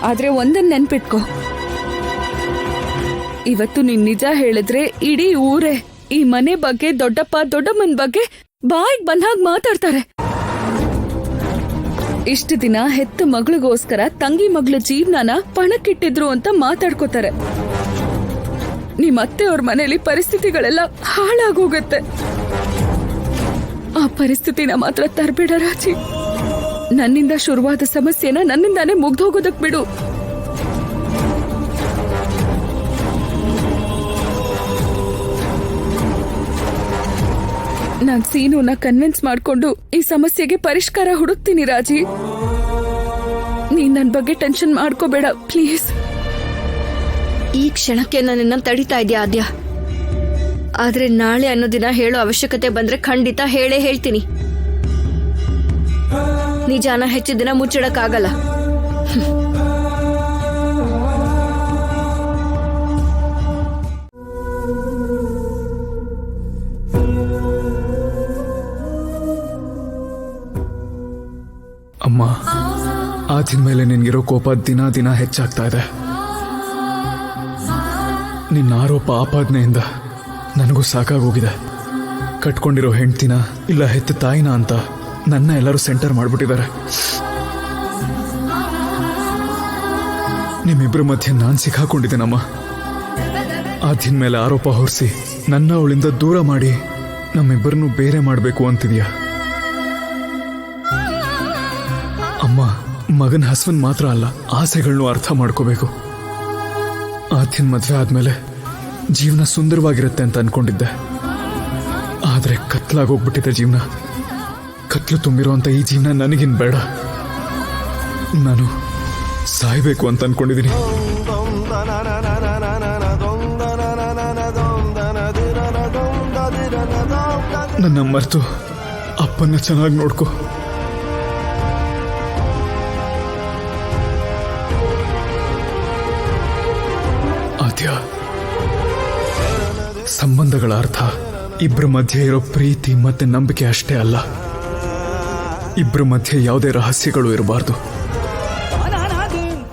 ಆದ್ರೆ ಒಂದನ್ನ ನೆನ್ಪಿಟ್ಕೋ, ಇವತ್ತು ನೀನ್ ನಿಜ ಹೇಳಿದ್ರೆ ಇಡೀ ಊರೇ ಈ ಮನೆ ಬಗ್ಗೆ, ದೊಡ್ಡಪ್ಪ ದೊಡ್ಡಮ್ಮನ ಬಗ್ಗೆ ಬಾಯಿಗೆ ಬಂದಾಗ ಮಾತಾಡ್ತಾರೆ. ಇಷ್ಟು ದಿನ ಹೆತ್ತ ಮಗಳಿಗೋಸ್ಕರ ತಂಗಿ ಮಗಳ ಜೀವನನ ಪಣಕ್ಕಿಟ್ಟಿದ್ರು ಅಂತ ಮಾತಾಡ್ಕೋತಾರೆ. ನಿಮ್ಮತ್ತೆ ಅವ್ರ ಮನೇಲಿ ಪರಿಸ್ಥಿತಿಗಳೆಲ್ಲ ಹಾಳಾಗೋಗತ್ತೆ. ಆ ಪರಿಸ್ಥಿತಿನ ಮಾತ್ರ ತರಬೇಡ ರಾಜಿ. ನನ್ನಿಂದ ಶುರುವಾದ ಸಮಸ್ಯೆನ ನನ್ನಿಂದಾನೇ ಮುಗ್ದೋಗೋದಕ್ ಬಿಡು. ನಾನ್ ಸೀನುನ ಕನ್ವಿನ್ಸ್ ಮಾಡ್ಕೊಂಡು ಈ ಸಮಸ್ಯೆಗೆ ಪರಿಷ್ಕಾರ ಹುಡುಕ್ತೀನಿ ರಾಜಿ. ನೀನ್ ನನ್ ಬಗ್ಗೆ ಟೆನ್ಷನ್ ಮಾಡ್ಕೋಬೇಡ ಪ್ಲೀಸ್. ಈ ಕ್ಷಣಕ್ಕೆ ನನ್ನನ್ನ ತಡಿತಾ ಇದೆಯಾ ಆದ್ಯ? ಆದ್ರೆ ನಾಳೆ ಅನ್ನೋ ದಿನ ಹೇಳೋ ಅವಶ್ಯಕತೆ ಬಂದ್ರೆ ಖಂಡಿತ ಹೇಳೇ ಹೇಳ್ತೀನಿ. ನಿಜಾನ ಹೆಚ್ಚು ದಿನ ಮುಚ್ಚಿಡಕ್ಕಾಗಲ್ಲ. ಅಮ್ಮ, ಆಚಿನ ಮೇಲೆ ನಿನ್ಗಿರೋ ಕೋಪ ದಿನ ದಿನ ಹೆಚ್ಚಾಗ್ತಾ ಇದೆ. ನಿನ್ನ ಆರೋಪ ಆಪಾದನೆಯಿಂದ ನನಗೂ ಸಾಕಾಗೋಗಿದೆ. ಕಟ್ಕೊಂಡಿರೋ ಹೆಂಡ್ತಿನ ಇಲ್ಲ ಹೆತ್ತ ತಾಯಿನ ಅಂತ ನನ್ನ ಎಲ್ಲರೂ ಸೆಂಟರ್ ಮಾಡ್ಬಿಟ್ಟಿದ್ದಾರೆ. ನಿಮ್ಮಿಬ್ಬರ ಮಧ್ಯೆ ನಾನು ಸಿಕ್ಕಾಕೊಂಡಿದ್ದೇನಮ್ಮ. ಆಚಿನ ಮೇಲೆ ಆರೋಪ ಹೊರಿಸಿ ನನ್ನ ಅವಳಿಂದ ದೂರ ಮಾಡಿ ನಮ್ಮಿಬ್ಬರನ್ನು ಬೇರೆ ಮಾಡಬೇಕು ಅಂತಿದ್ಯಾ? ಅಮ್ಮ, ಮಗನ ಹಸ್ವನ್ ಮಾತ್ರ ಅಲ್ಲ, ಆಸೆಗಳನ್ನು ಅರ್ಥ ಮಾಡ್ಕೋಬೇಕು. ಆದ್ಯನ್ ಮದ್ವೆ ಆದ್ಮೇಲೆ ಜೀವನ ಸುಂದರವಾಗಿರುತ್ತೆ ಅಂತ ಅನ್ಕೊಂಡಿದ್ದೆ. ಆದ್ರೆ ಕತ್ಲಾಗೋಗ್ಬಿಟ್ಟಿದೆ ಜೀವನ. ಕತ್ಲು ತುಂಬಿರುವಂತ ಈ ಜೀವನ ನನಗಿನ್ ಬೇಡ. ನಾನು ಸಾಯ್ಬೇಕು ಅಂತ ಅನ್ಕೊಂಡಿದ್ದೀನಿ. ನನ್ನ ಮರ್ತು ಅಪ್ಪನ್ನ ಚೆನ್ನಾಗಿ ನೋಡ್ಕೊ. ಸಂಬಂಧಗಳ ಅರ್ಥ ಇಬ್ಬರ ಮಧ್ಯೆ ಇರೋ ಪ್ರೀತಿ ಮತ್ತೆ ನಂಬಿಕೆ ಅಷ್ಟೇ ಅಲ್ಲ. ಇಬ್ಬರ ಮಧ್ಯೆ ಯಾವುದೇ ರಹಸ್ಯಗಳು ಇರಬಾರ್ದು.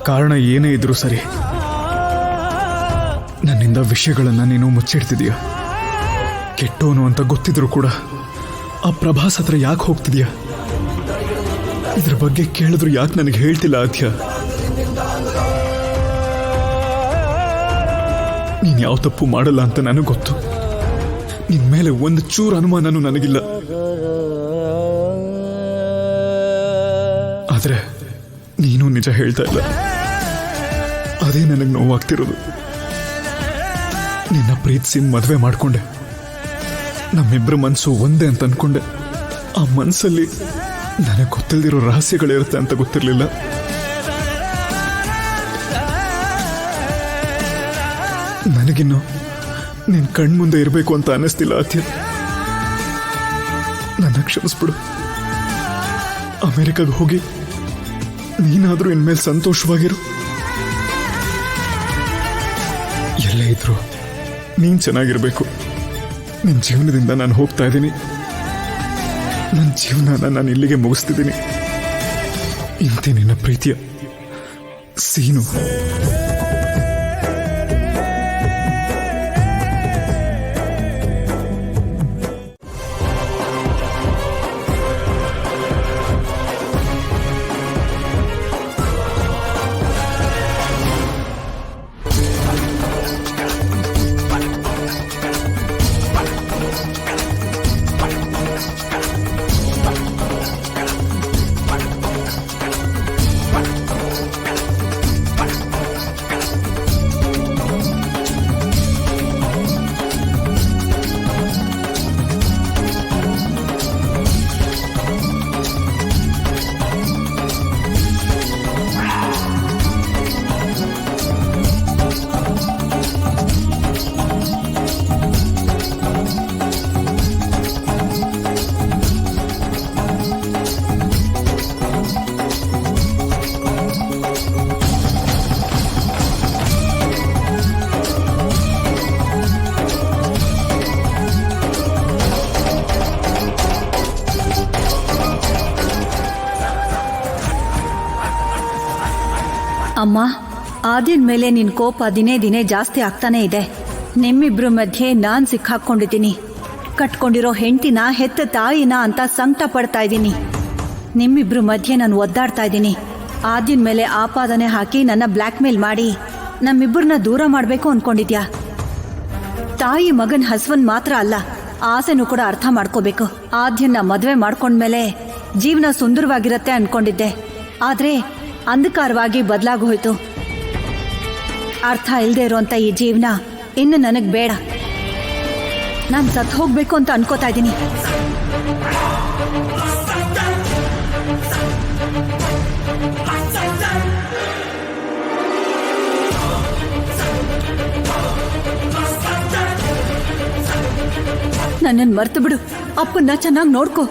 ಕಾರಣ ಏನೇ ಇದ್ರೂ ಸರಿ, ನನ್ನಿಂದ ವಿಷಯಗಳನ್ನ ನೀನು ಮುಚ್ಚಿಡ್ತಿದೀಯ. ಕೆಟ್ಟೋನು ಅಂತ ಗೊತ್ತಿದ್ರು ಕೂಡ ಆ ಪ್ರಭಾಸ್ ಹತ್ರ ಯಾಕೆ ಹೋಗ್ತಿದೀಯ? ಇದ್ರ ಬಗ್ಗೆ ಕೇಳಿದ್ರು ಯಾಕೆ ನನಗೆ ಹೇಳ್ತಿಲ್ಲ ಆದ್ಯ? ನೀನ್ ಯಾವ ತಪ್ಪು ಮಾಡಲ್ಲ ಅಂತ ನನಗೆ ಗೊತ್ತು. ನಿನ್ ಮೇಲೆ ಒಂದು ಚೂರು ಅನುಮಾನನೂ ನನಗಿಲ್ಲ. ಆದ್ರೆ ನೀನು ನಿಜ ಹೇಳ್ತಾ ಇಲ್ಲ. ಅದೇ ನನಗೆ ನೋವಾಗ್ತಿರೋದು. ನಿನ್ನ ಪ್ರೀತಿಸಿ ಮದುವೆ ಮಾಡ್ಕೊಂಡೆ. ನಮ್ಮಿಬ್ಬರ ಮನಸ್ಸು ಒಂದೇ ಅಂತ ಅನ್ಕೊಂಡೆ. ಆ ಮನಸ್ಸಲ್ಲಿ ನನಗೆ ಗೊತ್ತಿಲ್ದಿರೋ ರಹಸ್ಯಗಳಿರುತ್ತೆ ಅಂತ ಗೊತ್ತಿರಲಿಲ್ಲ. ನನಗಿನ್ನು ನಿನ್ ಕಣ್ಮುಂದೆ ಇರಬೇಕು ಅಂತ ಅನ್ನಿಸ್ತಿಲ್ಲ ಆದ್ಯ. ನನ್ನ ಕ್ಷಮಿಸ್ಬಿಡು. ಅಮೆರಿಕಾಗ ಹೋಗಿ ನೀನಾದ್ರೂ ಇನ್ಮೇಲೆ ಸಂತೋಷವಾಗಿರು. ಎಲ್ಲೇ ಇದ್ರು ನೀನ್ ಚೆನ್ನಾಗಿರ್ಬೇಕು. ನಿನ್ ಜೀವನದಿಂದ ನಾನು ಹೋಗ್ತಾ ಇದ್ದೀನಿ. ನನ್ನ ಜೀವನನ ನಾನು ಇಲ್ಲಿಗೆ ಮುಗಿಸ್ತಿದ್ದೀನಿ. ಇಂತಿ ನಿನ್ನ ಪ್ರೀತಿಯ ಸೀನು. ಅಮ್ಮ, ಆದ್ಯನ್ ಮೇಲೆ ನಿನ್ ಕೋಪ ದಿನೇ ದಿನೇ ಜಾಸ್ತಿ ಆಗ್ತಾನೆ ಇದೆ. ನಿಮ್ಮಿಬ್ರ ಮಧ್ಯೆ ನಾನ್ ಸಿಕ್ಕಾಕೊಂಡಿದ್ದೀನಿ. ಕಟ್ಕೊಂಡಿರೋ ಹೆಂಡತಿನ ಹೆತ್ತ ತಾಯಿನ ಅಂತ ಸಂಕಟ ಪಡ್ತಾ ಇದ್ದೀನಿ. ನಿಮ್ಮಿಬ್ರ ಮಧ್ಯೆ ನಾನು ಒದ್ದಾಡ್ತಾ ಇದ್ದೀನಿ. ಆದ್ಯನ್ ಮೇಲೆ ಆಪಾದನೆ ಹಾಕಿ ನನ್ನ ಬ್ಲ್ಯಾಕ್ ಮೇಲ್ ಮಾಡಿ ನಮ್ಮಿಬ್ಬರನ್ನ ದೂರ ಮಾಡ್ಬೇಕು ಅನ್ಕೊಂಡಿದ್ಯಾ? ತಾಯಿ ಮಗನ್ ಹಸ್ವನ್ ಮಾತ್ರ ಅಲ್ಲ, ಆಸೆನೂ ಕೂಡ ಅರ್ಥ ಮಾಡ್ಕೋಬೇಕು. ಆದ್ಯನ್ನ ಮದ್ವೆ ಮಾಡ್ಕೊಂಡ್ಮೇಲೆ ಜೀವನ ಸುಂದರವಾಗಿರತ್ತೆ ಅನ್ಕೊಂಡಿದ್ದೆ. ಆದ್ರೆ ಅಂಧಕಾರವಾಗಿ ಬದಲಾಗೋಯ್ತು. ಅರ್ಥ ಇಲ್ದೇ ಇರೋಂಥ ಈ ಜೀವನ ಇನ್ನು ನನಗ್ ಬೇಡ. ನಾನು ಸತ್ ಹೋಗ್ಬೇಕು ಅಂತ ಅನ್ಕೋತಾ ಇದ್ದೀನಿ. ನನ್ನನ್ನು ಮರ್ತು ಬಿಡು. ಅಪ್ಪನ್ನ ಚೆನ್ನಾಗಿ ನೋಡ್ಕೋ.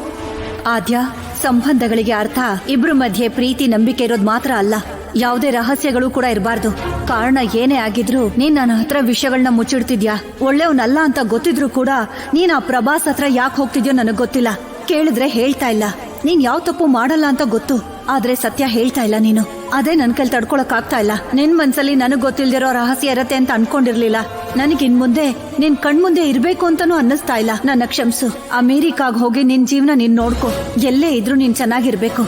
ಆದ್ಯ, ಸಂಬಂಧಗಳಿಗೆ ಅರ್ಥ ಇಬ್ರು ಮಧ್ಯೆ ಪ್ರೀತಿ ನಂಬಿಕೆ ಇರೋದು ಮಾತ್ರ ಅಲ್ಲ, ಯಾವುದೇ ರಹಸ್ಯಗಳು ಕೂಡ ಇರಬಾರ್ದು. ಕಾರಣ ಏನೇ ಆಗಿದ್ರು ನೀನ್ ನನ್ನ ಹತ್ರ ವಿಷಯಗಳನ್ನ ಮುಚ್ಚಿಡ್ತಿದ್ಯಾ. ಒಳ್ಳೆಯವನಲ್ಲ ಅಂತ ಗೊತ್ತಿದ್ರು ಕೂಡ ನೀನ್ ಆ ಪ್ರಭಾಸ್ ಹತ್ರ ಯಾಕೆ ಹೋಗ್ತಿದ್ಯೋ ನನಗ್ ಗೊತ್ತಿಲ್ಲ. ಕೇಳಿದ್ರೆ ಹೇಳ್ತಾ ಇಲ್ಲ. ನೀನ್ ಯಾವ ತಪ್ಪು ಮಾಡಲ್ಲ ಅಂತ ಗೊತ್ತು, ಆದ್ರೆ ಸತ್ಯ ಹೇಳ್ತಾ ಇಲ್ಲ ನೀನು. ಅದೇ ನನ್ ಕೈಲಿ ತಡ್ಕೊಳಕ್ ಆಗ್ತಾ ಇಲ್ಲ. ನಿನ್ ಮನ್ಸಲ್ಲಿ ನನಗ್ ಗೊತ್ತಿಲ್ದಿರೋ ರಹಸ್ಯ ಇರತ್ತೆ ಅಂತ ಅನ್ಕೊಂಡಿರ್ಲಿಲ್ಲ. ನನಗಿನ್ ಮುಂದೆ ನಿನ್ ಕಣ್ಮುಂದೆ ಇರ್ಬೇಕು ಅಂತಾನೂ ಅನ್ನಿಸ್ತಾ ಇಲ್ಲ. ನನ್ನ ಕ್ಷಮಿಸು. ಅಮೇರಿಕಾಗ್ ಹೋಗಿ ನಿನ್ ಜೀವನ ನೀನ್ ನೋಡ್ಕೊ. ಎಲ್ಲೇ ಇದ್ರು ನೀನ್ ಚೆನ್ನಾಗಿರ್ಬೇಕು.